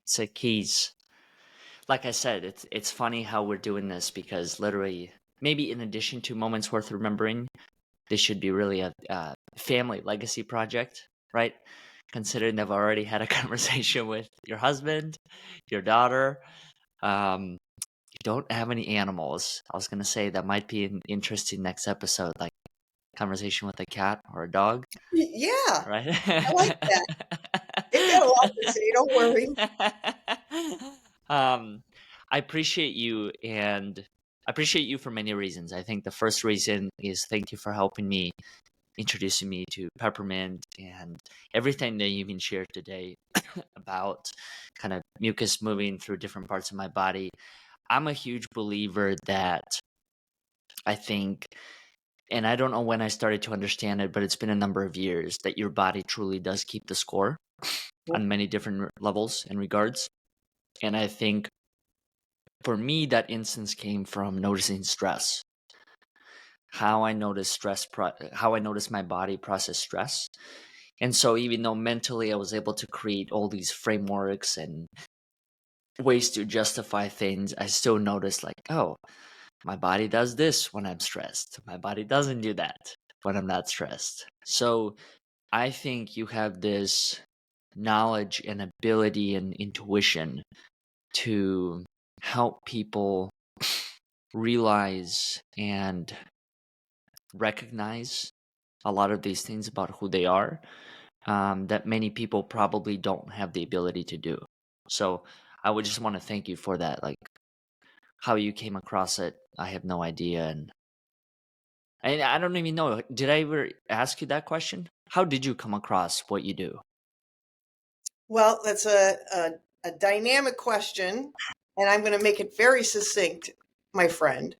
Lisa Kies. Like I said, it's funny how we're doing this because literally, maybe in addition to moments worth remembering, this should be really a family legacy project, right? Considering I've already had a conversation with your husband, your daughter. You don't have any animals. I was gonna say that might be an interesting next episode, like conversation with a cat or a dog, Yeah, right? I like that. They've got a lot to say, don't worry. um, I appreciate you, and I appreciate you for many reasons. I think the first reason is thank you for helping me, introducing me to peppermint and everything that you even shared today about kind of mucus moving through different parts of my body. I'm a huge believer that I think, and I don't know when I started to understand it, but it's been a number of years that your body truly does keep the score on many different levels and regards. And I think for me, that instance came from noticing stress, how I notice how I notice my body process stress. And so, even though mentally I was able to create all these frameworks and ways to justify things, I still noticed, like, oh, my body does this when I'm stressed. My body doesn't do that when I'm not stressed. So, I think you have this knowledge and ability and intuition to help people realize and recognize a lot of these things about who they are, that many people probably don't have the ability to do. So I would just want to thank you for that. Like, how you came across it, I have no idea. And I don't even know, did I ever ask you that question? How did you come across what you do? Well, that's a dynamic question, and I'm going to make it very succinct, my friend,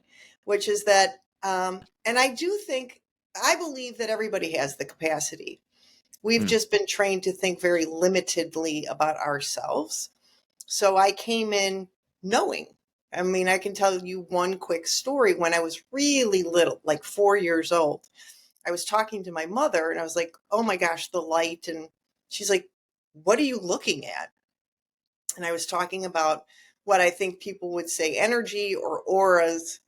which is that, and I do think, I believe that everybody has the capacity. We've Hmm. just been trained to think very limitedly about ourselves. So I came in knowing. I mean, I can tell you one quick story. When I was really little, like 4 years old, I was talking to my mother and I was like, oh my gosh, the light. And she's like, what are you looking at? And I was talking about what I think people would say energy or auras.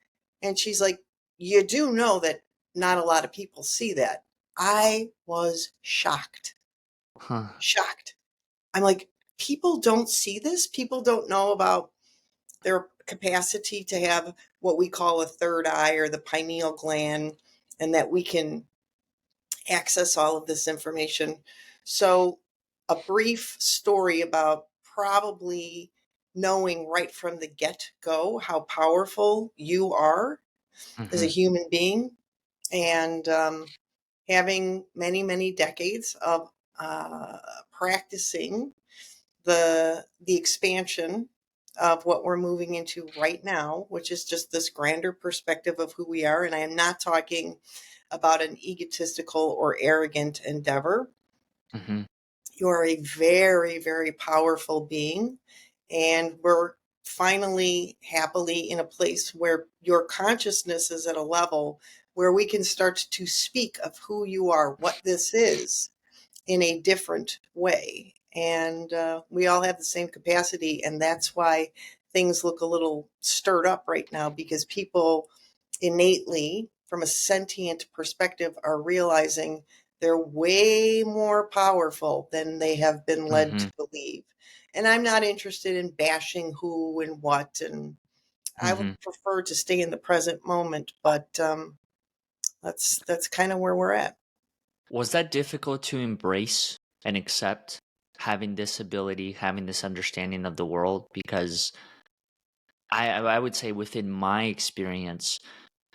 And she's like, you do know that not a lot of people see that. I was shocked, Huh. shocked. I'm like, people don't see this. People don't know about their capacity to have what we call a third eye or the pineal gland, and that we can access all of this information. So, a brief story about probably knowing right from the get go how powerful you are as a Hmm. human being, and having many, many decades of practicing the expansion of what we're moving into right now, which is just this grander perspective of who we are. And I am not talking about an egotistical or arrogant endeavor. Hmm. You are a very, very powerful being. And we're finally, happily in a place where your consciousness is at a level where we can start to speak of who you are, what this is, in a different way. And we all have the same capacity. And that's why things look a little stirred up right now, because people innately, from a sentient perspective, are realizing they're way more powerful than they have been led Hmm. to believe. And I'm not interested in bashing who and what. And I would Hmm. prefer to stay in the present moment. But that's kind of where we're at. Was that difficult to embrace and accept, having this ability, having this understanding of the world? Because I would say within my experience,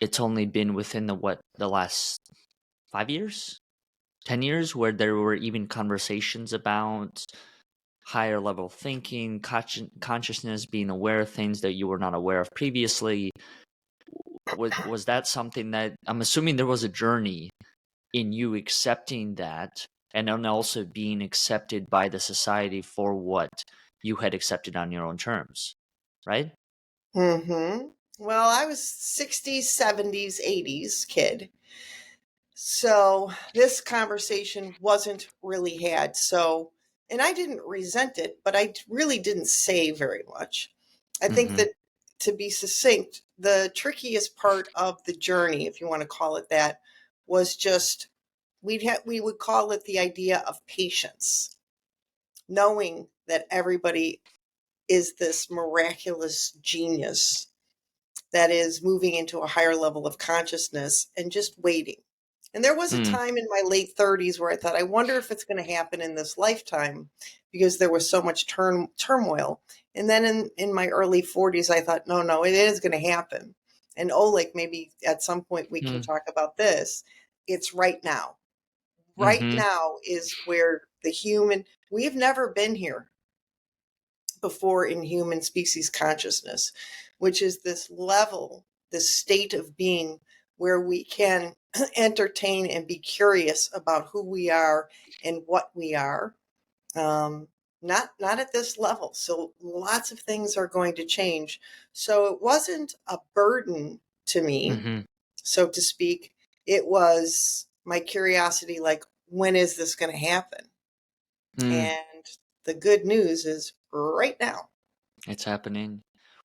it's only been within the last 5 years, 10 years, where there were even conversations about higher level thinking, consciousness, being aware of things that you were not aware of previously. Was that something that, I'm assuming there was a journey in you accepting that, and then also being accepted by the society for what you had accepted on your own terms, right? Hmm. Well, I was 60s, 70s, 80s kid. So this conversation wasn't really had. So And I didn't resent it, but I really didn't say very much. I think Mm-hmm. that, to be succinct, the trickiest part of the journey, if you want to call it that, was just we would call it the idea of patience, knowing that everybody is this miraculous genius that is moving into a higher level of consciousness, and just waiting. And there was a Mm. time in my late 30s where I thought, I wonder if it's going to happen in this lifetime, because there was so much turmoil. And then in my early 40s, I thought, no, no, it is going to happen. And Oleg, maybe at some point we can Mm. talk about this. It's right now. Right Mm-hmm. now is where we've never been here before in human species consciousness, which is this level, this state of being where we can entertain and be curious about who we are and what we are. Um, not at this level. So lots of things are going to change. So it wasn't a burden to me, Mm-hmm. so to speak. It was my curiosity, like, when is this going to happen? Mm. And the good news is right now. It's happening.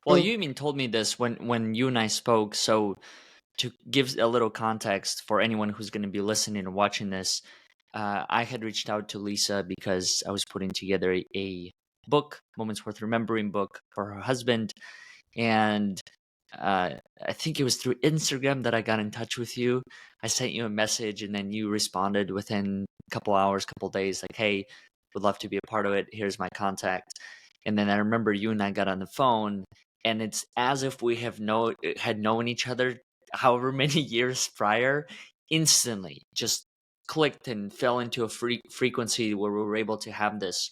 Well, Mm. you even told me this when you and I spoke. So to give a little context for anyone who's going to be listening and watching this, I had reached out to Lisa because I was putting together a book, Moments Worth Remembering book for her husband. And I think it was through Instagram that I got in touch with you. I sent you a message, and then you responded within a couple hours, couple days, like, "Hey, would love to be a part of it. Here's my contact." And then I remember you and I got on the phone, and it's as if we had known each other however many years prior. Instantly, just clicked and fell into a frequency where we were able to have this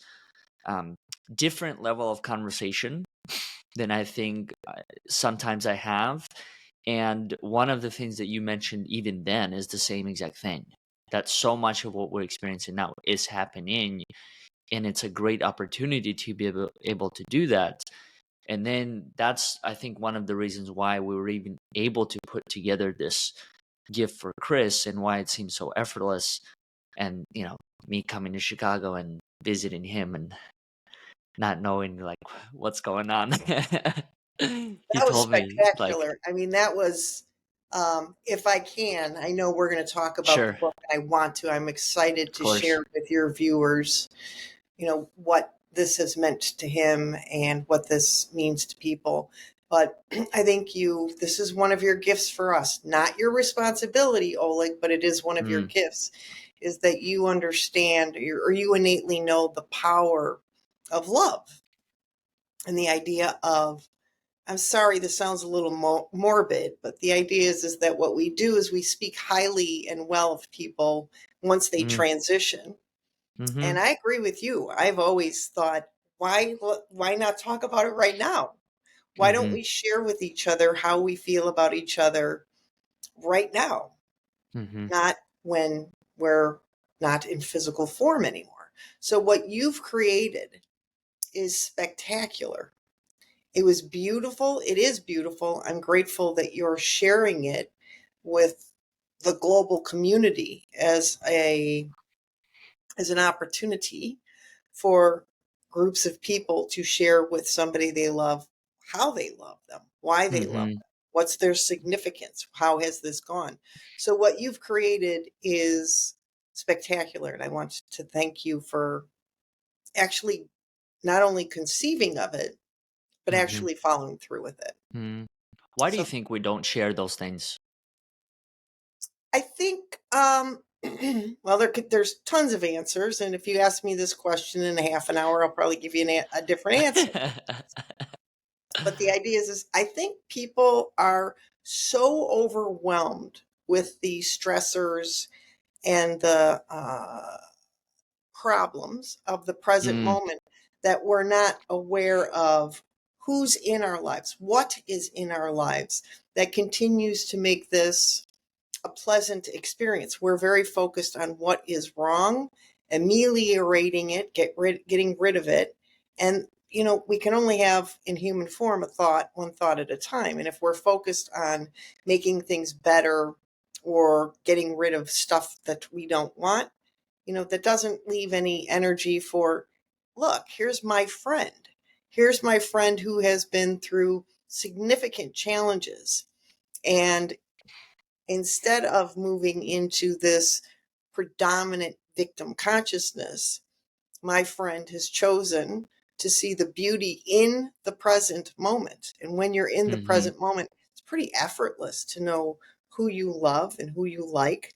um, different level of conversation than I think sometimes I have. And one of the things that you mentioned even then is the same exact thing, that so much of what we're experiencing now is happening. And it's a great opportunity to be able to do that. And then that's, I think, one of the reasons why we were even able to put together this gift for Chris, and why it seems so effortless. And, me coming to Chicago and visiting him and not knowing like what's going on. He That was told me, like, spectacular. I mean, that was, if I can, I know we're going to talk about the sure, book. I want to. I'm excited of to course. share with your viewers, what this has meant to him and what this means to people. But I think this is one of your gifts for us, not your responsibility, Oleg, but it is one of your Mm, gifts, is that you understand, or you innately know the power of love, and the idea of, I'm sorry, this sounds a little morbid, but the idea is that what we do is we speak highly and well of people once they mm, transition. mm-hmm, And I agree with you. I've always thought, why not talk about it right now? Why don't mm-hmm, we share with each other how we feel about each other right now, mm-hmm, not when we're not in physical form anymore? So what you've created is spectacular. It was beautiful. It is beautiful. I'm grateful that you're sharing it with the global community as an opportunity for groups of people to share with somebody they love how they love them, why they love mm-hmm, them, what's their significance, how has this gone. So what you've created is spectacular, and I want to thank you for actually not only conceiving of it, but mm-hmm, actually following through with it. mm. Why do you So think we don't share those things? I think, well, there's tons of answers. And if you ask me this question in a half an hour, I'll probably give you a different answer. But the idea is I think people are so overwhelmed with the stressors and the problems of the present Mm, moment that we're not aware of who's in our lives, what is in our lives that continues to make this a pleasant experience. We're very focused on what is wrong, ameliorating it, getting rid of it. And, we can only have in human form one thought at a time. And if we're focused on making things better or getting rid of stuff that we don't want, that doesn't leave any energy for look, here's my friend. Here's my friend who has been through significant challenges. And instead of moving into this predominant victim consciousness, my friend has chosen to see the beauty in the present moment. And when you're in the Mm-hmm. present moment, it's pretty effortless to know who you love and who you like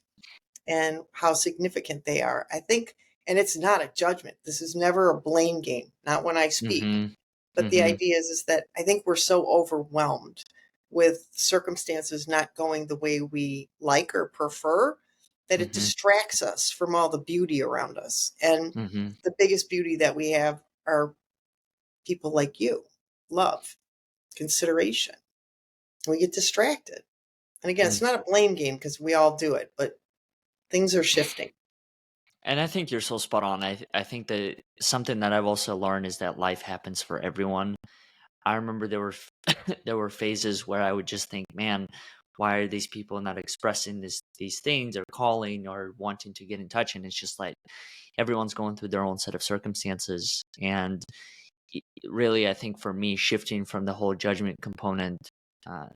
and how significant they are. I think, and it's not a judgment. This is never a blame game, not when I speak. Mm-hmm. But the Mm-hmm. idea is that I think we're so overwhelmed with circumstances not going the way we like or prefer that it Mm-hmm. distracts us from all the beauty around us. And Mm-hmm. the biggest beauty that we have are people like you, love, consideration. We get distracted. And again, it's Mm. not a blame game because we all do it, but things are shifting. And I think you're so spot on. I think that something that I've also learned is that life happens for everyone. I remember there were there were phases where I would just think, man, why are these people not expressing these things or calling or wanting to get in touch? And it's just like everyone's going through their own set of circumstances. And really, I think for me, shifting from the whole judgment component,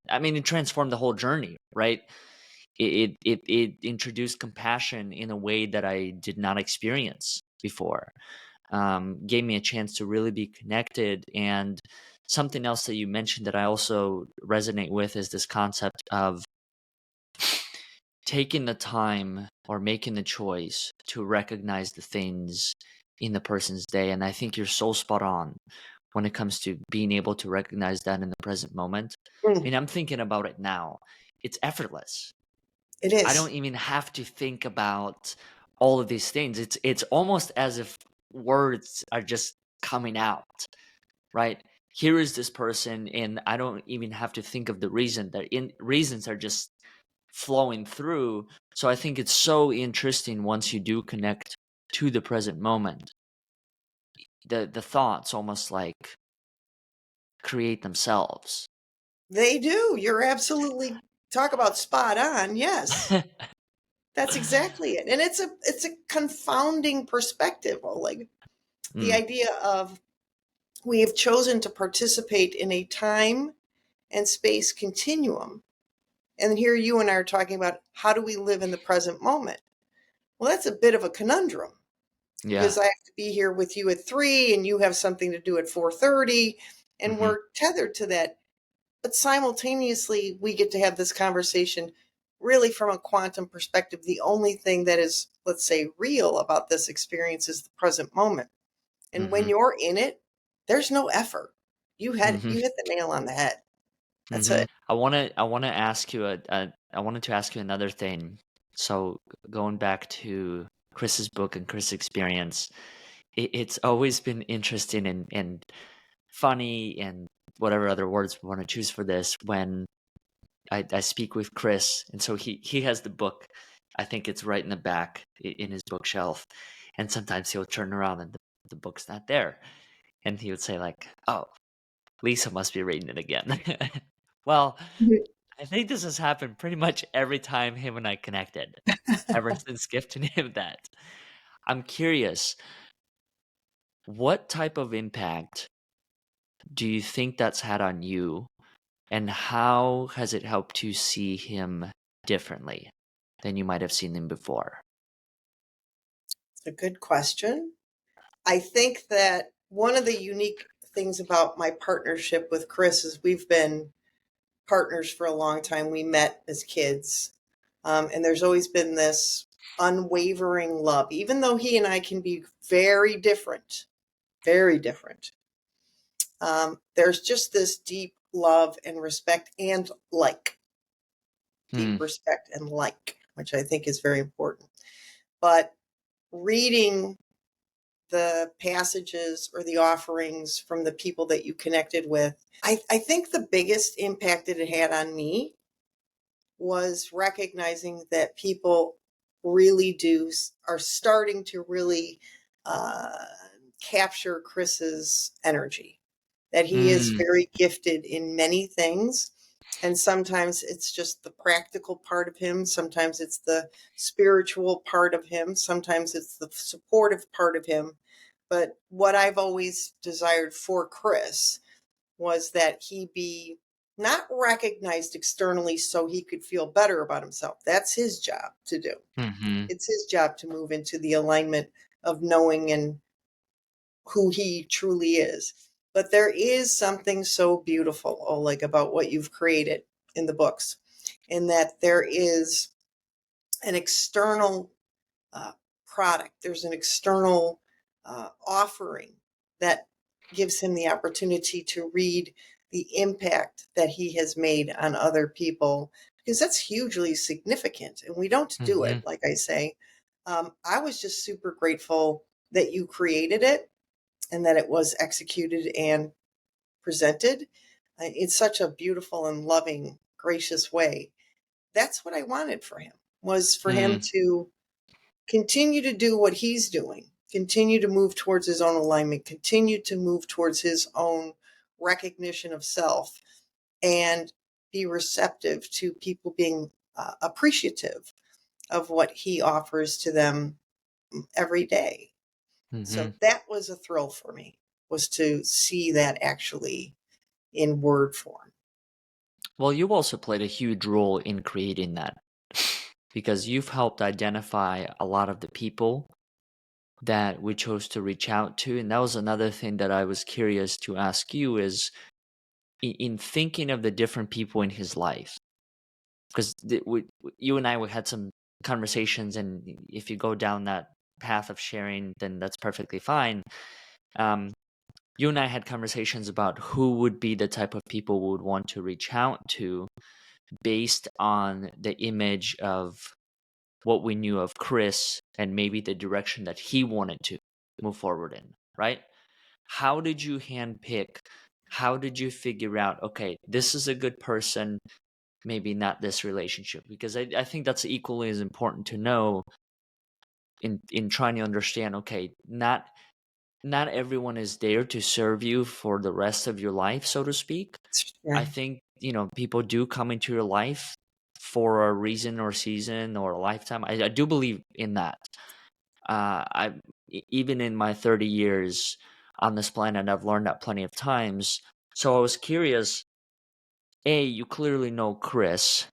I mean, it transformed the whole journey, right? It introduced compassion in a way that I did not experience before. Gave me a chance to really be connected. And something else that you mentioned that I also resonate with is this concept of taking the time or making the choice to recognize the things in the person's day. And I think you're so spot on when it comes to being able to recognize that in the present moment. I Mm, mean, I'm thinking about it now. It's effortless. it I don't is. even have to think about all of these things. It's almost as if words are just coming out, right? Here is this person, and I don't even have to think of the reason. Reasons are just flowing through. So I think it's so interesting once you do connect to the present moment. The thoughts almost like create themselves. They do. You're absolutely talk about spot on. Yes. That's exactly it. And it's a confounding perspective. Like the Mm, idea of we have chosen to participate in a time and space continuum. And here you and I are talking about how do we live in the present moment? Well, that's a bit of a conundrum yeah. because I have to be here with you at 3 and you have something to do at 4:30 and Hmm. we're tethered to that. But simultaneously, we get to have this conversation really from a quantum perspective. The only thing that is, let's say, real about this experience is the present moment. And when Hmm. you're in it, there's no effort. Hmm. You hit the nail on the head. That's Hmm. it. I wanna ask you I wanted to ask you another thing. So going back to Chris's book and Chris' experience, it's always been interesting and funny and whatever other words we want to choose for this when I speak with Chris, and so he has the book. I think it's right in the back in his bookshelf, and sometimes he'll turn around and the book's not there, and he would say like, "Oh, Lisa must be reading it again." Well, I think this has happened pretty much every time him and I connected, ever since gifting him that. I'm curious, what type of impact do you think that's had on you, and how has it helped you see him differently than you might have seen him before? It's a good question. I think that one of the unique things about my partnership with Chris is we've been partners for a long time. We met as kids. And there's always been this unwavering love, even though he and I can be very different, very different. There's just this deep love and respect and like, deep Hmm. respect and like, which I think is very important. But reading the passages or the offerings from the people that you connected with, I think the biggest impact that it had on me was recognizing that people really are starting to really uh, capture Chris's energy, that he is Mm. very gifted in many things. And sometimes it's just the practical part of him. Sometimes it's the spiritual part of him. Sometimes it's the supportive part of him. But what I've always desired for Chris was that he be not recognized externally so he could feel better about himself. That's his job to do. Mm-hmm. It's his job to move into the alignment of knowing and who he truly is. But there is something so beautiful, Oleg, about what you've created in the books, in that there is an external uh, product, there's an external offering that gives him the opportunity to read the impact that he has made on other people, because that's hugely significant and we don't do Mm-hmm. it, like I say. I was just super grateful that you created it and that it was executed and presented in such a beautiful and loving, gracious way. That's what I wanted for him, was for him Mm-hmm. to continue to do what he's doing, continue to move towards his own alignment, continue to move towards his own recognition of self, and be receptive to people being appreciative of what he offers to them every day. Mm-hmm. So that was a thrill for me, was to see that actually in word form. Well, you also played a huge role in creating that because you've helped identify a lot of the people that we chose to reach out to. And that was another thing that I was curious to ask you is in thinking of the different people in his life, because you and I, we had some conversations, and if you go down that path of sharing, then that's perfectly fine. Um, you and I had conversations about who would be the type of people we would want to reach out to based on the image of what we knew of Chris and maybe the direction that he wanted to move forward in, right? How did you handpick? How did you figure out, okay, this is a good person, maybe not this relationship? Because I think that's equally as important to know in trying to understand, okay, not everyone is there to serve you for the rest of your life, so to speak. I Sure. think, people do come into your life for a reason or season or a lifetime. I do believe in that. Even in my 30 years on this planet, I've learned that plenty of times. So I was curious, you clearly know Chris,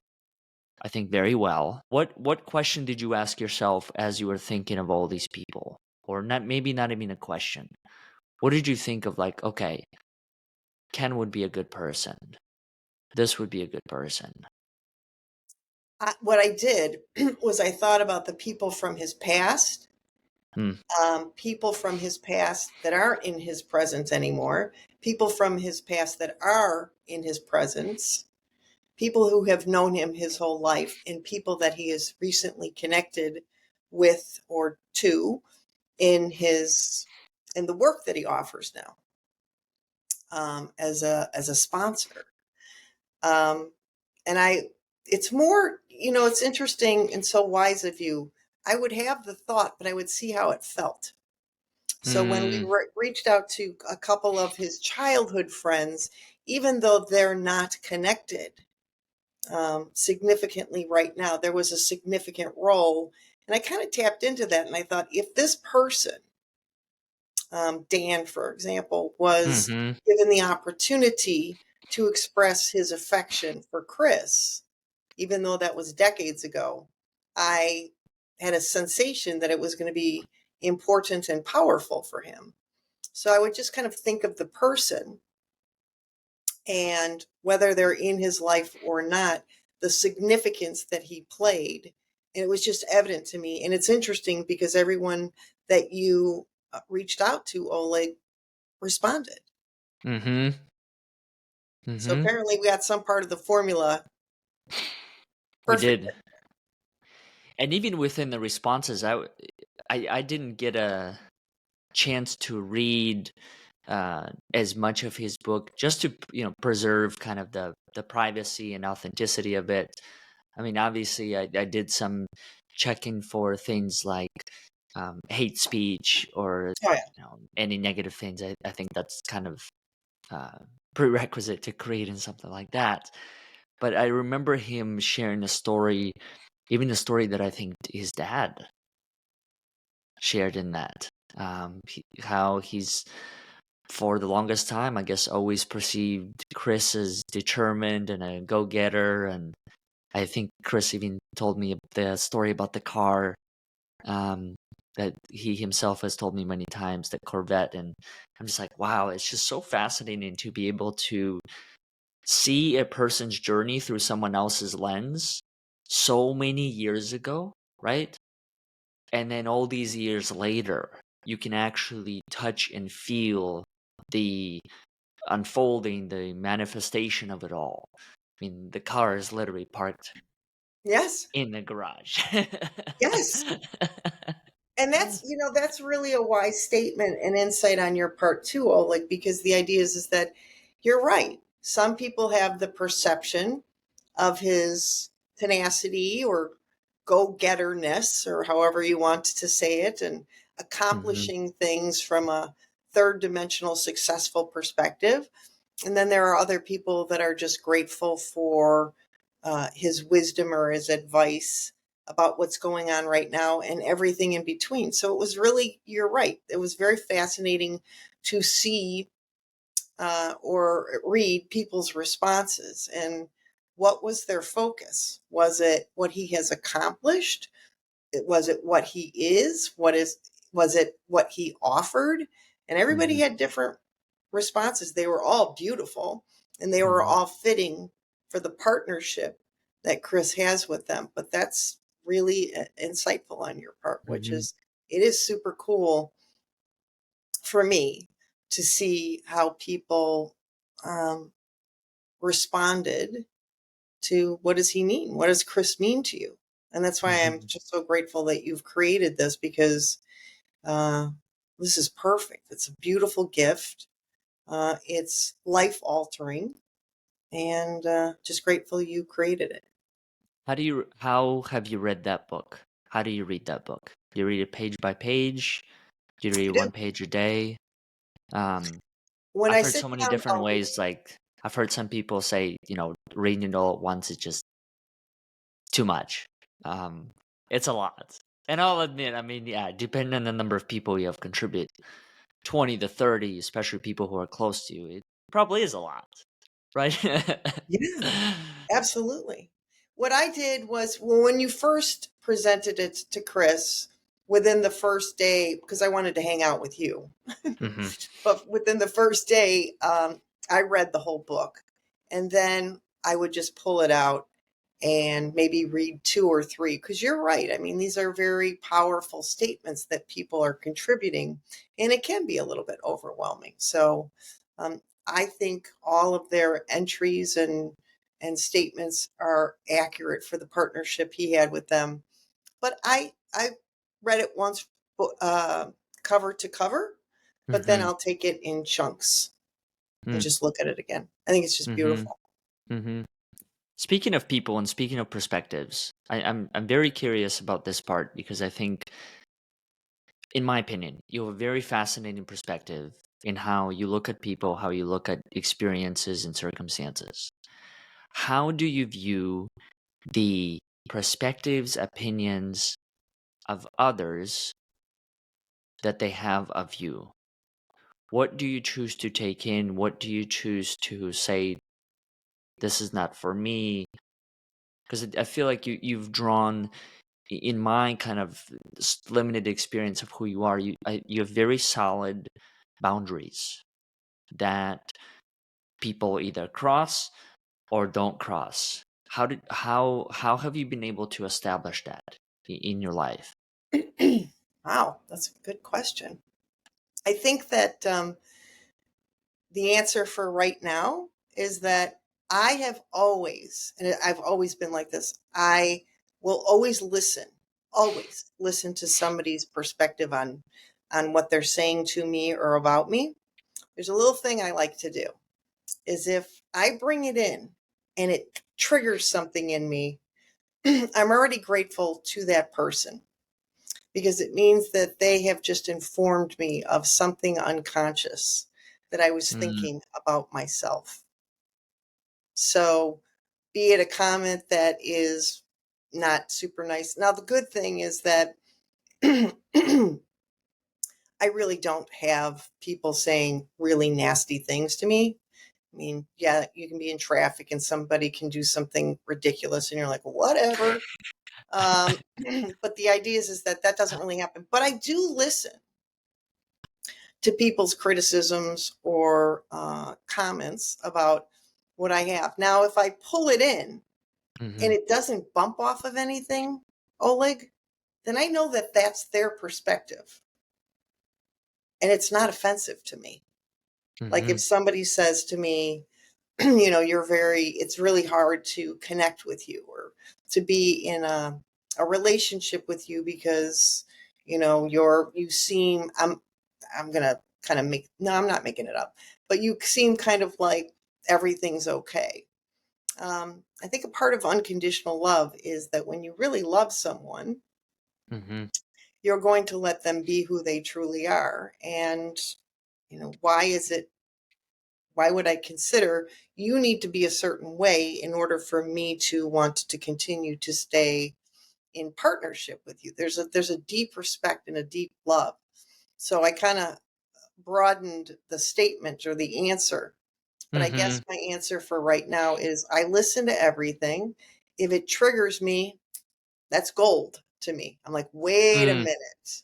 I think very well. What question did you ask yourself as you were thinking of all these people? Or not, maybe not even a question. What did you think of, like, okay, Ken would be a good person. This would be a good person. What I did was I thought about the people from his past, Hmm. people from his past that aren't in his presence anymore, people from his past that are in his presence, people who have known him his whole life, and people that he has recently connected with or to in the work that he offers now, as a sponsor. Um, and it's more, it's interesting and so wise of you. I would have the thought, but I would see how it felt. So when we Hmm. reached out to a couple of his childhood friends, even though they're not connected significantly right now, there was a significant role. And I kind of tapped into that and I thought, if this person, Dan, for example, was Hmm. given the opportunity to express his affection for Chris, even though that was decades ago, I had a sensation that it was going to be important and powerful for him. So I would just kind of think of the person and whether they're in his life or not, the significance that he played. And it was just evident to me. And it's interesting because everyone that you reached out to, Oleg, responded. Hmm. So Hmm. apparently we got some part of the formula We perfect. did. And even within the responses, I didn't get a chance to read as much of his book, just to preserve kind of the privacy and authenticity of it. I mean, obviously, I did some checking for things like hate speech or Oh, yeah. any negative things. I think that's kind of uh, prerequisite to creating something like that. But I remember him sharing a story, even a story that I think his dad shared in that. How he's, for the longest time, I guess, always perceived Chris as determined and a go-getter. And I think Chris even told me the story about the car, um, that he himself has told me many times, that Corvette. And I'm just like, wow, it's just so fascinating to be able to see a person's journey through someone else's lens so many years ago, right? And then all these years later, you can actually touch and feel the unfolding, the manifestation of it all. I mean, the car is literally parked Yes. in the garage. Yes. And that's really a wise statement and insight on your part too, Oleg, because the idea is that you're right. Some people have the perception of his tenacity or go-getterness, or however you want to say it, and Mhm, accomplishing things from a third dimensional successful perspective. And then there are other people that are just grateful for his wisdom or his advice about what's going on right now and everything in between. So it was really, you're right. It was very fascinating to see or read people's responses and what was their focus. Was it what he has accomplished? Was it what he is? Was it what he offered? And everybody mhm, had different responses. They were all beautiful and they were mhm, all fitting for the partnership that Chris has with them. But that's really insightful on your part, which mhm. is, it is super cool for me to see how people um, responded to, what does he mean? What does Chris mean to you? And that's why I'm Mhm, just so grateful that you've created this, because uh, this is perfect. It's a beautiful gift. It's life altering, and just grateful you created it. how have you read that book? How do you read that book? Do you read it page by page? Do you read I do. one page a day? Um, When I've I heard sit so many down, different I'll read. ways. Like, I've heard some people say, reading it all at once is just too much. Um, it's a lot. And I'll admit, I mean, yeah, depending on the number of people you have contribute, 20 to 30, especially people who are close to you, it probably is a lot, right? Yeah, absolutely. What I did was, well, when you first presented it to Chris, within the first day, because I wanted to hang out with you, Hmm. but within the first day, I read the whole book. And then I would just pull it out and maybe read two or three. Because you're right. I mean, these are very powerful statements that people are contributing, and it can be a little bit overwhelming. So um, I think all of their entries and statements are accurate for the partnership he had with them. But I read it once, uh, cover to cover, but then Hmm. I'll take it in chunks and Hmm. just look at it again. I think it's just Hmm. beautiful. Hmm. Speaking of people and speaking of perspectives, I'm very curious about this part because I think, in my opinion, you have a very fascinating perspective in how you look at people, how you look at experiences and circumstances. How do you view the perspectives, opinions of others that they have of you? What do you choose to take in? What do you choose to say, this is not for me? Because I feel like you've drawn, in my kind of limited experience of who you are, you have very solid boundaries that people either cross or don't cross. How have you been able to establish that in your life? Wow, that's a good question. I think that the answer for right now is that I have always, and I've always been like this, I will always listen to somebody's perspective on what they're saying to me or about me. There's a little thing I like to do is, if I bring it in and it triggers something in me, I'm already grateful to that person, because it means that they have just informed me of something unconscious that I was Mm, thinking about myself. So, be it a comment that is not super nice. Now, the good thing is that I I really don't have people saying really nasty things to me. I mean, yeah, you can be in traffic and somebody can do something ridiculous and you're like, whatever. Um, but the idea is that that doesn't really happen. But I do listen to people's criticisms or comments about what I have. Now, if I pull it in Mm-hmm. and it doesn't bump off of anything, Oleg, then I know that that's their perspective and it's not offensive to me. Like Mm-hmm. if somebody says to me, it's really hard to connect with you or to be in a relationship with you because, you seem, I'm going to kind of no, I'm not making it up, but you seem kind of like everything's okay. I think a part of unconditional love is that when you really love someone, Mm-hmm. you're going to let them be who they truly are. And, why would I consider you need to be a certain way in order for me to want to continue to stay in partnership with you? There's a deep respect and a deep love. So I kind of broadened the statement or the answer. But I Mm-hmm. guess my answer for right now is I listen to everything. If it triggers me, that's gold to me. I'm like, wait a Mm. minute.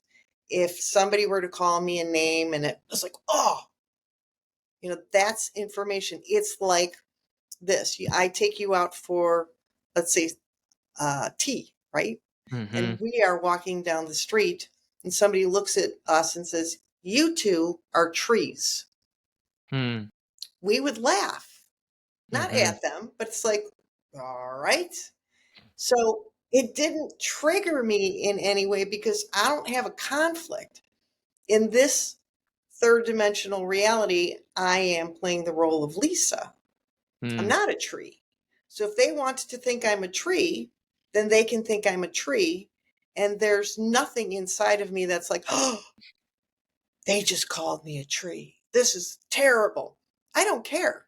If somebody were to call me a name and it was like, oh, that's information. It's like this. I take you out for, let's say, tea, right? Mm-hmm. And we are walking down the street, and somebody looks at us and says, "You two are trees." Mm. We would laugh, not Mm-hmm. at them, but it's like, all right. So it didn't trigger me in any way because I don't have a conflict. In this third dimensional reality, I am playing the role of Lisa. I'm Mm. not a tree. So if they want to think I'm a tree, then they can think I'm a tree. And there's nothing inside of me that's like, oh, they just called me a tree. This is terrible. I don't care.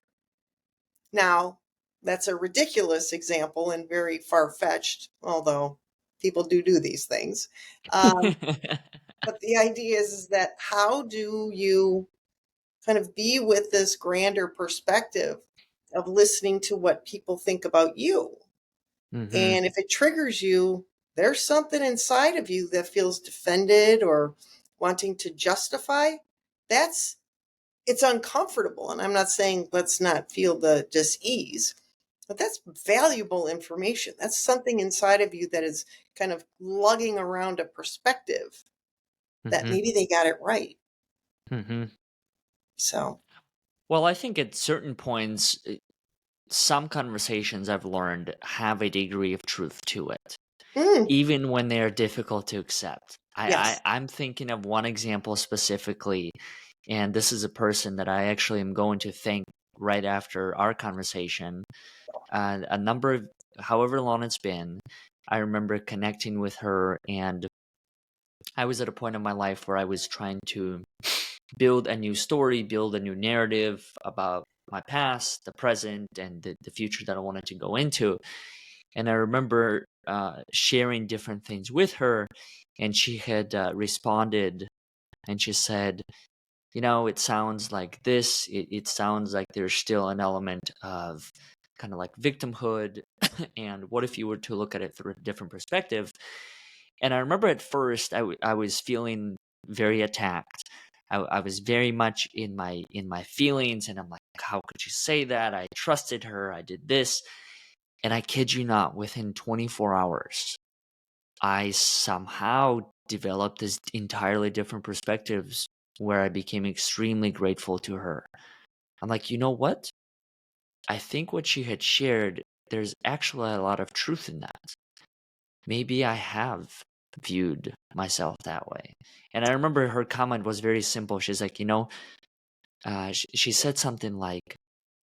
Now, that's a ridiculous example and very far fetched, although people do these things. Um, but the idea is that how do you kind of be with this grander perspective of listening to what people think about you? Mm-hmm. And if it triggers you, there's something inside of you that feels defended or wanting to justify. That's it's uncomfortable. And I'm not saying let's not feel the dis-ease, but that's valuable information. That's something inside of you that is kind of lugging around a perspective that Mm-hmm. maybe they got it right. Mm-hmm. So, Well, I think at certain points, some conversations I've learned have a degree of truth to it, mm, even when they are difficult to accept. yes. I'm thinking of one example specifically, and this is a person that I actually am going to thank right after our conversation. A number of, however long it's been, I remember connecting with her, and I was at a point in my life where I was trying to build a new story, build a new narrative about my past, the present, and the future that I wanted to go into. And I remember sharing different things with her, and she had responded, and she said, it sounds like this. It sounds like there's still an element of kind of like victimhood. And what if you were to look at it through a different perspective? And I remember at first I was feeling very attacked. I was very much in my feelings, and I'm like, how could you say that? I trusted her. I did this. And I kid you not, within 24 hours, I somehow developed this entirely different perspectives where I became extremely grateful to her. I'm like, you know what? I think what she had shared, there's actually a lot of truth in that. Maybe I have viewed myself that way. And I remember her comment was very simple. She's like, she said something like,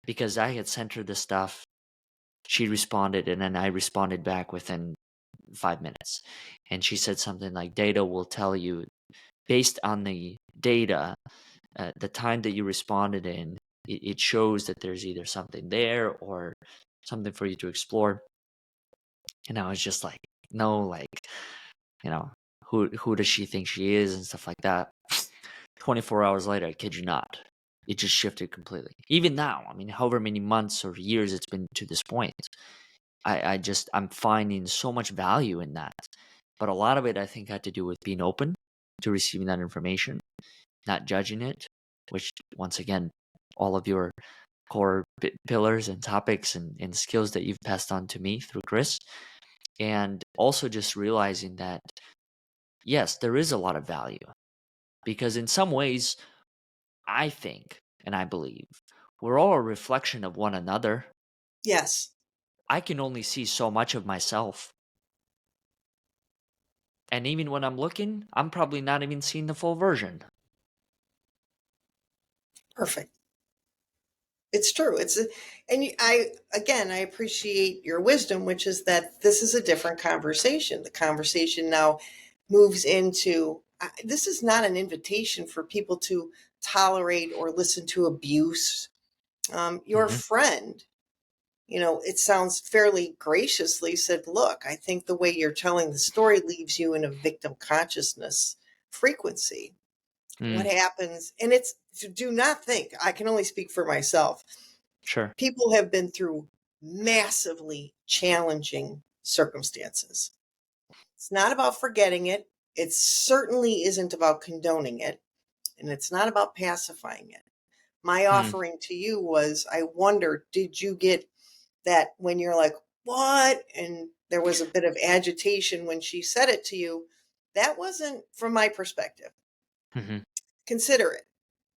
because I had sent her the stuff, she responded, and then I responded back within 5 minutes. And she said something like, data will tell you, based on the data, the time that you responded in, it shows that there's either something there or something for you to explore. And I was just like, no, like, you know, who does she think she is and stuff like that. 24 hours later, I kid you not, it just shifted completely. Even now, I mean, however many months or years it's been to this point, I'm finding so much value in that. But a lot of it, I think, had to do with being open to receiving that information, not judging it, which, once again, all of your core pillars and topics and skills that you've passed on to me through Chris. And also just realizing that, yes, there is a lot of value because in some ways, I think and I believe we're all a reflection of one another. Yes, I can only see so much of myself. And even when I'm looking, I'm probably not even seeing the full version. perfect. It's true. I appreciate your wisdom, which is that this is a different conversation. The conversation now moves into this is not an invitation for people to tolerate or listen to abuse. Your Hmm. friend, it sounds fairly graciously said, look, I think the way you're telling the story leaves you in a victim consciousness frequency. What Mm, happens? And it's, do not think, I can only speak for myself. sure. People have been through massively challenging circumstances. It's not about forgetting it. It certainly isn't about condoning it. And it's not about pacifying it. My Mm, offering to you was, I wonder, did you get that when you're like, what? And there was a bit of agitation when she said it to you. That wasn't from my perspective. hmm, Consider it,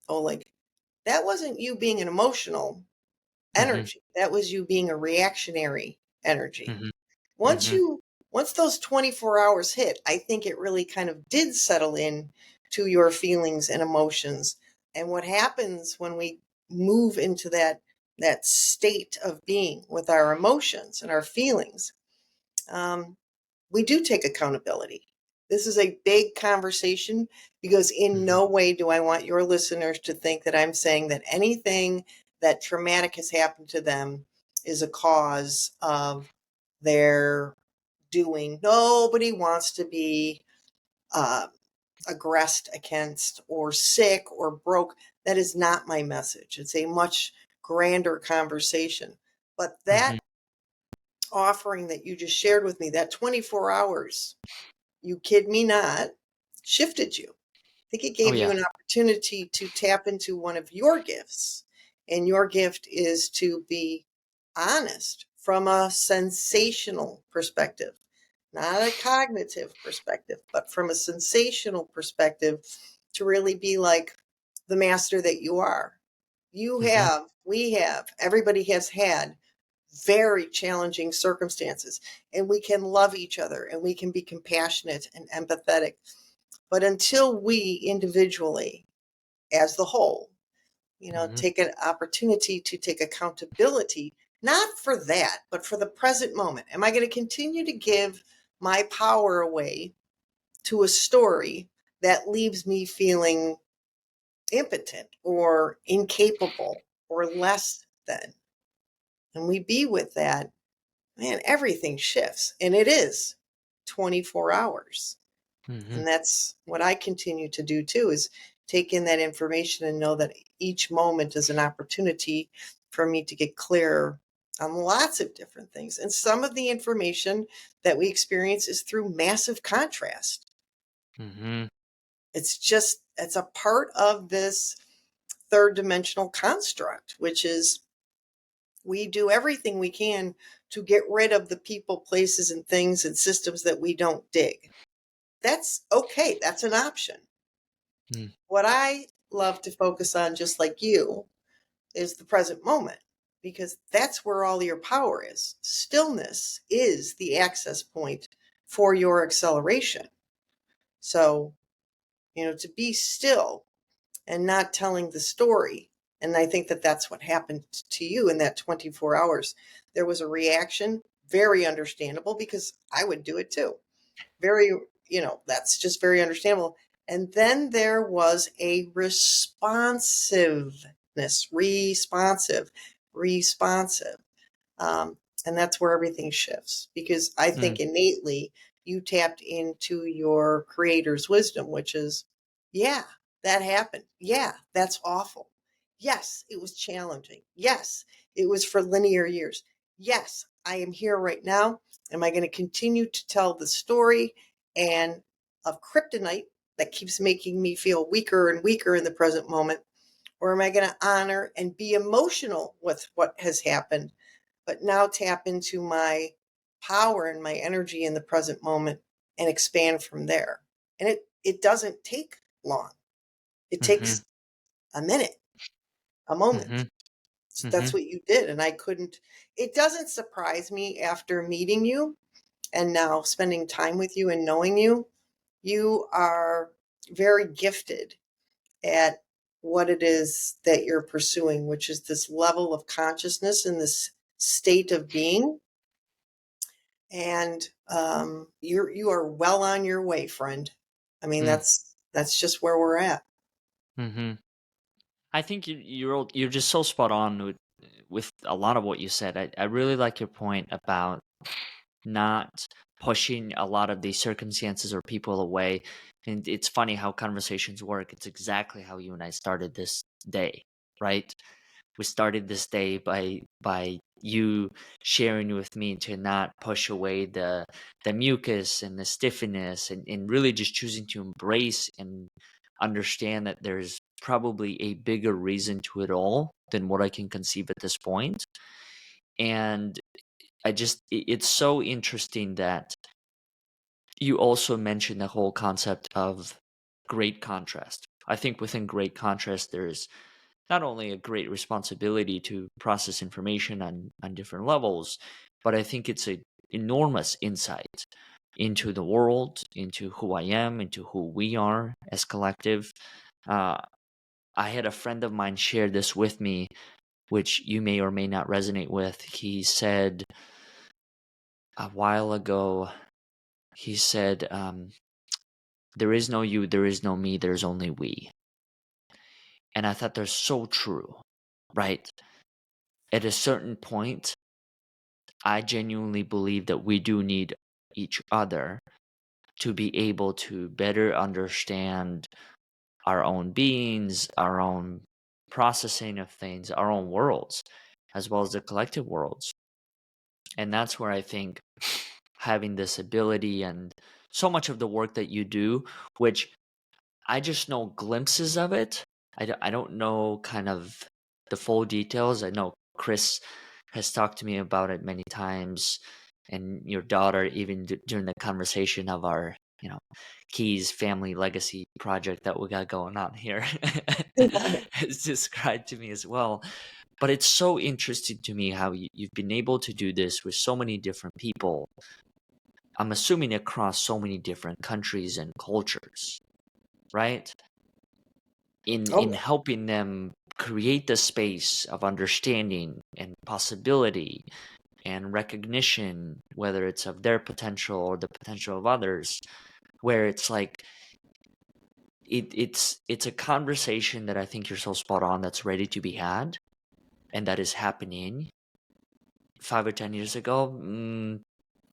Oleg. That wasn't you being an emotional hmm, energy. That was you being a reactionary energy. hmm, Once hmm, you once those 24 hours hit, I think it really kind of did settle in to your feelings and emotions. And what happens when we move into that state of being with our emotions and our feelings, um, we do take accountability. This is a big conversation because in hmm, no way do I want your listeners to think that I'm saying that anything that traumatic has happened to them is a cause of their doing. Nobody wants to be uh, aggressed against or sick or broke. That is not my message. It's a much grander conversation. But hmm. that offering that you just shared with me, that 24 hours, you kid me not, shifted you. I think it Oh gave you yeah. an opportunity to tap into one of your gifts. And your gift is to be honest from a sensational perspective, not a cognitive perspective, but from a sensational perspective to really be like the master that you are. You Hmm, have, we have, everybody has had very challenging circumstances, and we can love each other and we can be compassionate and empathetic. But until we individually, as the whole, hmm, take an opportunity to take accountability, not for that, but for the present moment. Am I going to continue to give my power away to a story that leaves me feeling impotent or incapable or less than? And we be with that, man, everything shifts. And it is 24 hours. hmm, And that's what I continue to do too, is take in that information and know that each moment is an opportunity for me to get clearer on lots of different things. And some of the information that we experience is through massive contrast. hmm, It's a part of this third dimensional construct, which is we do everything we can to get rid of the people, places, and things and systems that we don't dig. That's okay. That's an option. hmm, What I love to focus on, just like you, is the present moment because that's where all your power is. Stillness is the access point for your acceleration. So, to be still and not telling the story. And I think that that's what happened to you in that 24 hours. There was a reaction, very understandable because I would do it too. Very, that's just very understandable. And then there was a responsive. Um, and that's where everything shifts because I hmm, think innately you tapped into your creator's wisdom, which is, yeah, that happened. Yeah, that's awful. Yes, it was challenging. Yes, it was for linear years. Yes, I am here right now. Am I going to continue to tell the story and of kryptonite that keeps making me feel weaker and weaker in the present moment? Or am I going to honor and be emotional with what has happened, but now tap into my power and my energy in the present moment and expand from there? And it doesn't take long. It Mm-hmm. takes a minute, a moment. Mm-hmm. So that's Mm-hmm. what you did. And I couldn't, it doesn't surprise me after meeting you and now spending time with you and knowing you. You are very gifted at what it is that you're pursuing, which is this level of consciousness and this state of being. And you are well on your way, friend. I mean, Mm. that's just where we're at. Mm-hmm. I think you're just so spot on with a lot of what you said. I really like your point about not pushing a lot of these circumstances or people away. And it's funny how conversations work. It's exactly how you and I started this day, right? We started this day by you sharing with me to not push away the mucus and the stiffness, and really just choosing to embrace and understand that there's probably a bigger reason to it all than what I can conceive at this point. And it's so interesting that you also mentioned the whole concept of great contrast. I think within great contrast, there's not only a great responsibility to process information on different levels, but I think it's an enormous insight into the world, into who I am, into who we are as collective. Uh, I had a friend of mine share this with me, which you may or may not resonate with. He said a while ago, he said, there is no you, there is no me, there's only we. And I thought they're so true, right? At a certain point, I genuinely believe that we do need each other to be able to better understand our own beings, our own processing of things, our own worlds, as well as the collective worlds. And that's where I think having this ability and so much of the work that you do, which I just know glimpses of it. I don't know kind of the full details. I know Chris has talked to me about it many times, and your daughter, even during the conversation of our, Kies family legacy project that we got going on here, has described to me as well. But it's so interesting to me how you've been able to do this with so many different people. I'm assuming across so many different countries and cultures, right? In Oh, helping them create the space of understanding and possibility and recognition, whether it's of their potential or the potential of others, where it's like it's a conversation that I think you're so spot on, that's ready to be had, and that is happening. 5 or 10 years ago,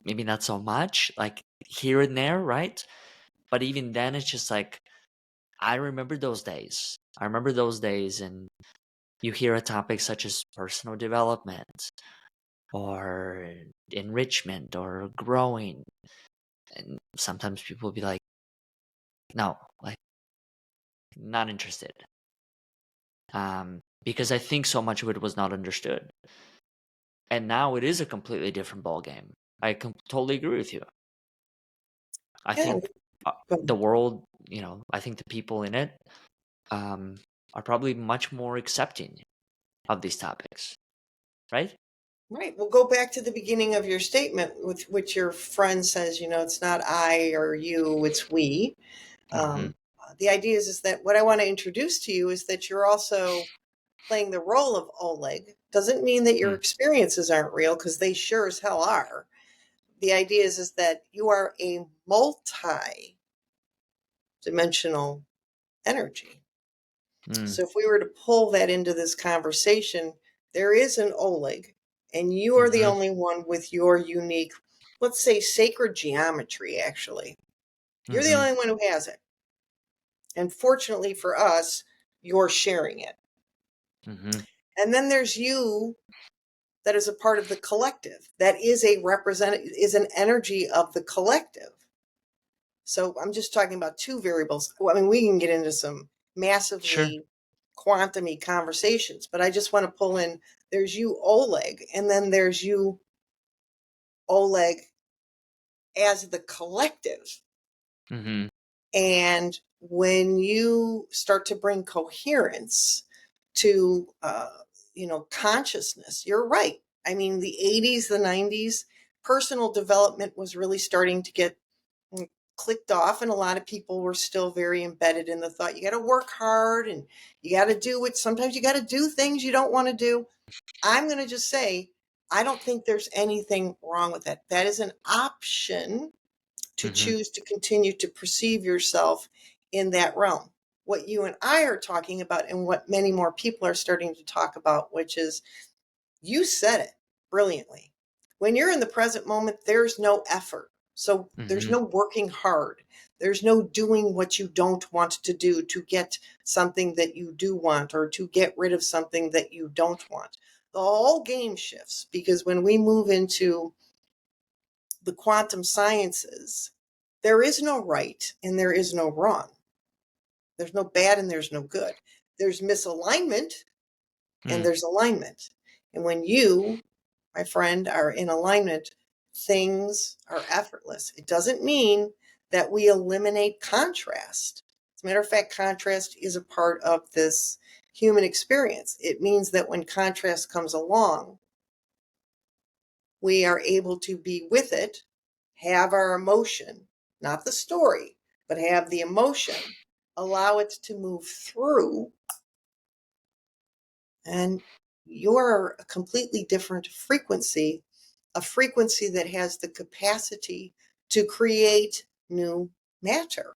maybe not so much, like here and there, right? But even then, it's just like I remember those days. I remember those days, and you hear a topic such as personal development or enrichment or growing, and sometimes people will be like, no, like, not interested. Because I think so much of it was not understood. And now it is a completely different ballgame. I totally agree with you. I yeah. think the world, I think the people in it are probably much more accepting of these topics, right? Right. Well, go back to the beginning of your statement with which your friend says, it's not I or you, it's we. Mm-hmm. The idea is that what I want to introduce to you is that you're also playing the role of Oleg. Doesn't mean that your Mm. experiences aren't real, because they sure as hell are. The idea is that you are a multi-dimensional energy. Mm. So if we were to pull that into this conversation, there is an Oleg, and you are the Mm-hmm. only one with your unique, let's say, sacred geometry, actually. You're the Mm-hmm. only one who has it. And fortunately for us, you're sharing it. Mm-hmm. And then there's you that is a part of the collective, that is is an energy of the collective. So I'm just talking about two variables. Well, I mean, we can get into some Sure. massively quantum-y conversations, but I just want to pull in, there's you, Oleg, and then there's you, Oleg, as the collective. Mm-hmm. And when you start to bring coherence to, consciousness, you're right. I mean, the 80s, the 90s, personal development was really starting to get clicked off, and a lot of people were still very embedded in the thought you got to work hard and you got to do it. Sometimes you got to do things you don't want to do. I'm going to just say, I don't think there's anything wrong with that. That is an option to Mm-hmm. choose to continue to perceive yourself in that realm. What you and I are talking about, and what many more people are starting to talk about, which is, you said it brilliantly. When you're in the present moment, there's no effort. So there's Mm-hmm. no working hard. There's no doing what you don't want to do to get something that you do want, or to get rid of something that you don't want. The whole game shifts, because when we move into the quantum sciences, there is no right and there is no wrong. There's no bad and there's no good. There's misalignment and Mm. there's alignment. And when you, my friend, are in alignment, things are effortless. It doesn't mean that we eliminate contrast. As a matter of fact, contrast is a part of this human experience. It means that when contrast comes along, we are able to be with it, have our emotion, not the story, but have the emotion, allow it to move through, and you're a completely different frequency, a frequency that has the capacity to create new matter.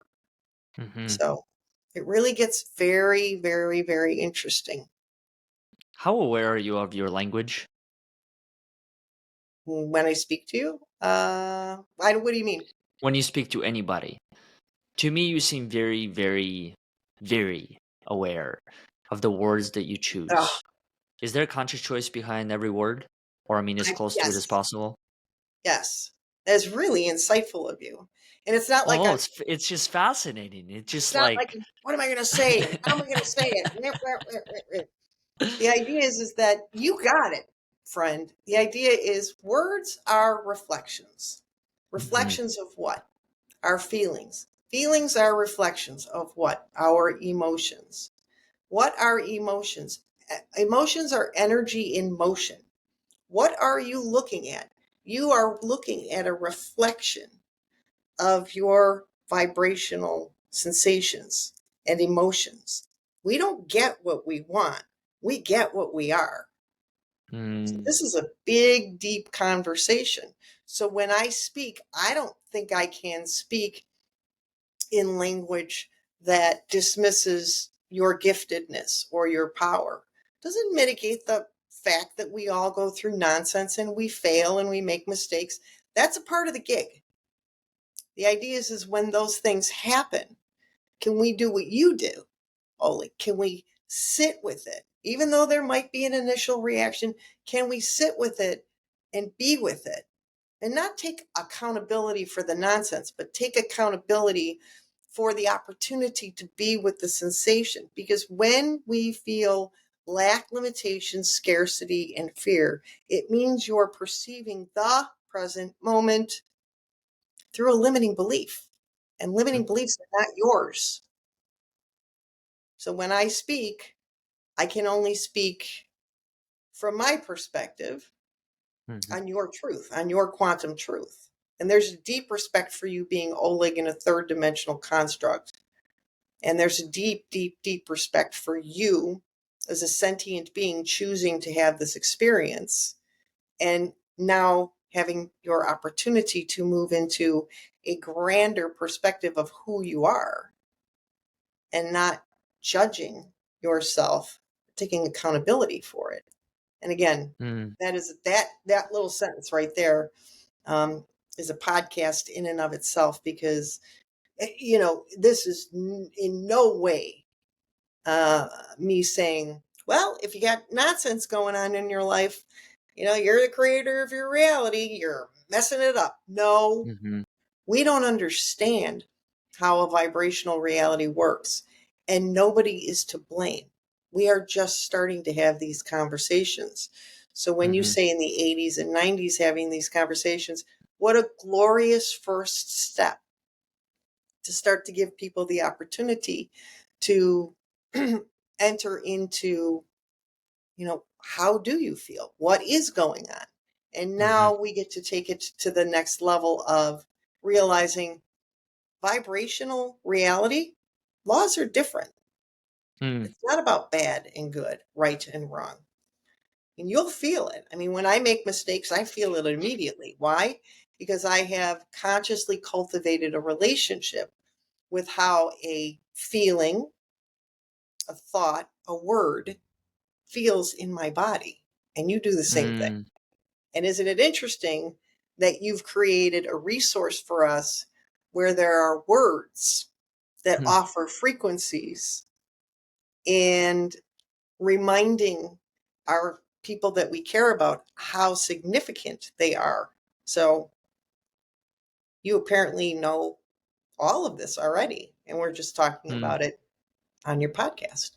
Mm-hmm. So it really gets very, very, very interesting. How aware are you of your language? When I speak to you, what do you mean? When you speak to anybody, to me, you seem very, very, very aware of the words that you Oh, choose. Is there a conscious choice behind every word? Or, I mean, as close to it as yes, possible? yes. That's really insightful of you. And it's not Well, like no, I'm it's just fascinating. It's It's just not like, like what am I going to say? And how am I going to say it? The idea is that you got it, friend. The idea is words are reflections. Mhm, Reflections of what? Our feelings. Feelings are reflections of what? Our emotions. What are emotions? Emotions are energy in motion. What are you looking at? You are looking at a reflection of your vibrational sensations and emotions. We don't get what we want, we get what we are. So mm, this is a big, deep conversation. So when I speak, I don't think I can speak in language that dismisses your giftedness or your power. Doesn't mitigate the fact that we all go through nonsense and we fail and we make mistakes. That's a part of the gig. The idea is when those things happen, can we do what you do, Oli? Can we sit with it? Even though there might be an initial reaction, can we sit with it and be with it? And not take accountability for the nonsense, but take accountability for the opportunity to be with the sensation. Because when we feel lack, limitation, scarcity, and fear, it means you're perceiving the present moment through a limiting belief. And limiting mm, beliefs are not yours. So when I speak, I can only speak from my perspective mhm, on your truth, on your quantum truth. And there's a deep respect for you being Oleg in a third dimensional construct. And there's a deep, deep, deep respect for you as a sentient being choosing to have this experience. And now having your opportunity to move into a grander perspective of who you are, and not judging yourself, taking accountability for it. And again, mm. that little sentence right there, is a podcast in and of itself, because This is in no way me saying, well, if you got nonsense going on in your life, you're the creator of your reality, you're messing it up. No, Mm-hmm. we don't understand how a vibrational reality works, and nobody is to blame. We are just starting to have these conversations. So when you Mm-hmm. say in the 80s and 90s having these conversations, what a glorious first step to start to give people the opportunity to enter into, how do you feel? What is going on? And Mm-hmm. now we get to take it to the next level of realizing vibrational reality, laws are different. Mm. It's not about bad and good, right and wrong. And you'll feel it. I mean, when I make mistakes, I feel it immediately. Why? Because I have consciously cultivated a relationship with how a feeling, a thought, a word feels in my body. And you do the same thing. Mm. And isn't it interesting that you've created a resource for us where there are words that offer frequencies and reminding our people that we care about how significant they are. So you apparently know all of this already, and we're just talking Mm. about it on your podcast.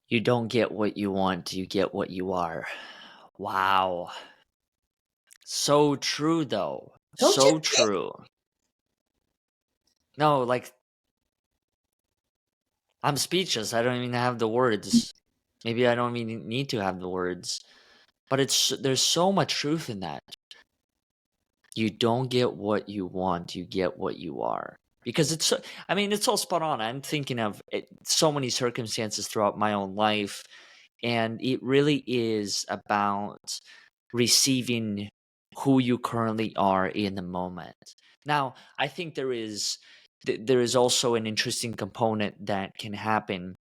You don't get what you want, you get what you are. Wow. So true, though. Don't you So think? true. No, like, I'm speechless. I don't even have the words. Maybe I don't even need to have the words. But there's so much truth in that. You don't get what you want, you get what you are. Because I mean, it's all spot on. I'm thinking of so many circumstances throughout my own life, and it really is about receiving who you currently are in the moment. Now, I think there is also an interesting component that can happen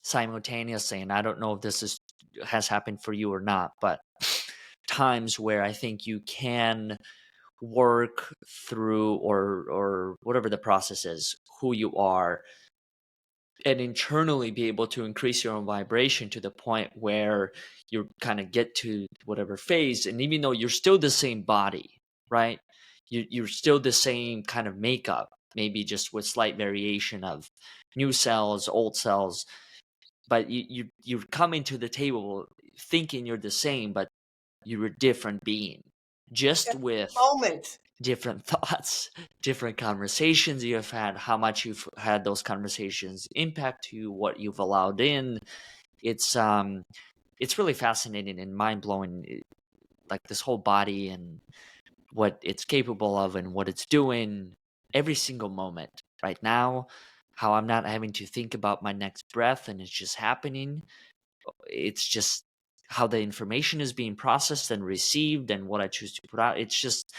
simultaneously, and I don't know if has happened for you or not, but times where I think you can work through or whatever the process is, who you are, and internally be able to increase your own vibration to the point where you kind of get to whatever phase, and even though you're still the same body, right, you're still the same kind of makeup, maybe just with slight variation of new cells, old cells, but you're coming to the table thinking you're the same, but you're a different being, just with Moment. different thoughts, different conversations you have had, how much you've had those conversations impact you, what you've allowed in. It's really fascinating and mind-blowing, like this whole body and what it's capable of and what it's doing every single moment right now, how I'm not having to think about my next breath and it's just happening. It's just how the information is being processed and received and what I choose to put out. It's just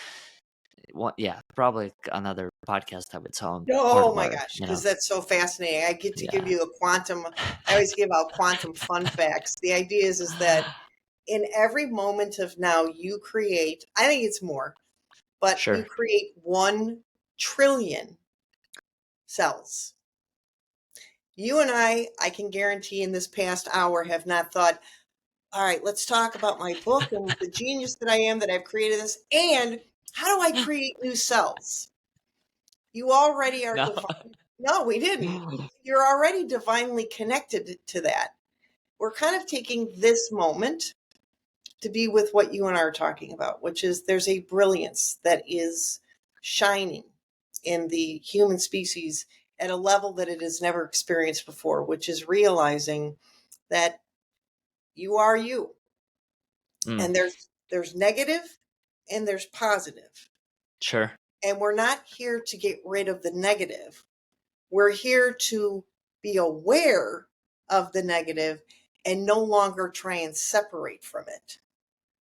yeah, probably another podcast of its own, part Oh of my our, gosh, because that's so fascinating. I get to give yeah. you a quantum, I always give out quantum fun facts. The idea is that in every moment of now, you create, I think it's more, but you Sure. create 1 trillion cells. You and I can guarantee in this past hour have not thought, all right, let's talk about my book and the genius that I am that I've created this. And how do I create new cells? You already are No. divine. No, we didn't. You're already divinely connected to that. We're kind of taking this moment to be with what you and I are talking about, which is there's a brilliance that is shining in the human species at a level that it has never experienced before, which is realizing that you are you. Mm, And there's negative and there's positive. sure. And we're not here to get rid of the negative. We're here to be aware of the negative and no longer try and separate from it.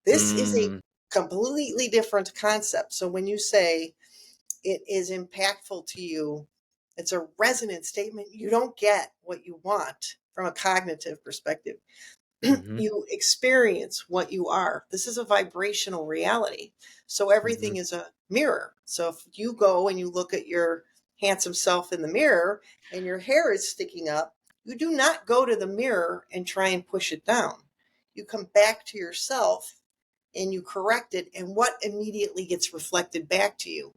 This is a Mm, completely different concept. So when you say it is impactful to you, it's a resonant statement. You don't get what you want from a cognitive perspective. Mm-hmm. You experience what you are. This is a vibrational reality. So everything Mm-hmm. is a mirror. So if you go and you look at your handsome self in the mirror and your hair is sticking up, you do not go to the mirror and try and push it down. You come back to yourself and you correct it. And what immediately gets reflected back to you?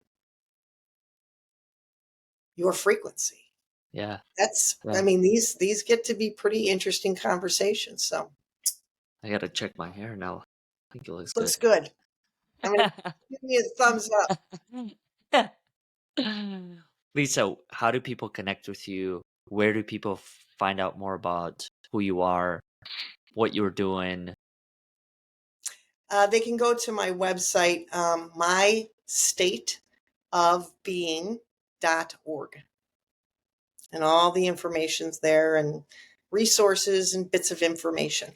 Your frequency. Yeah. I Yeah. mean, these get to be pretty interesting conversations. So I gotta check my hair now. I think it looks good. looks good. I'm going to give you a thumbs up. Lisa, how do people connect with you? Where do people find out more about who you are, what you're doing? They can go to my website, mystateofbeing.org, and all the information's there and resources and bits of information.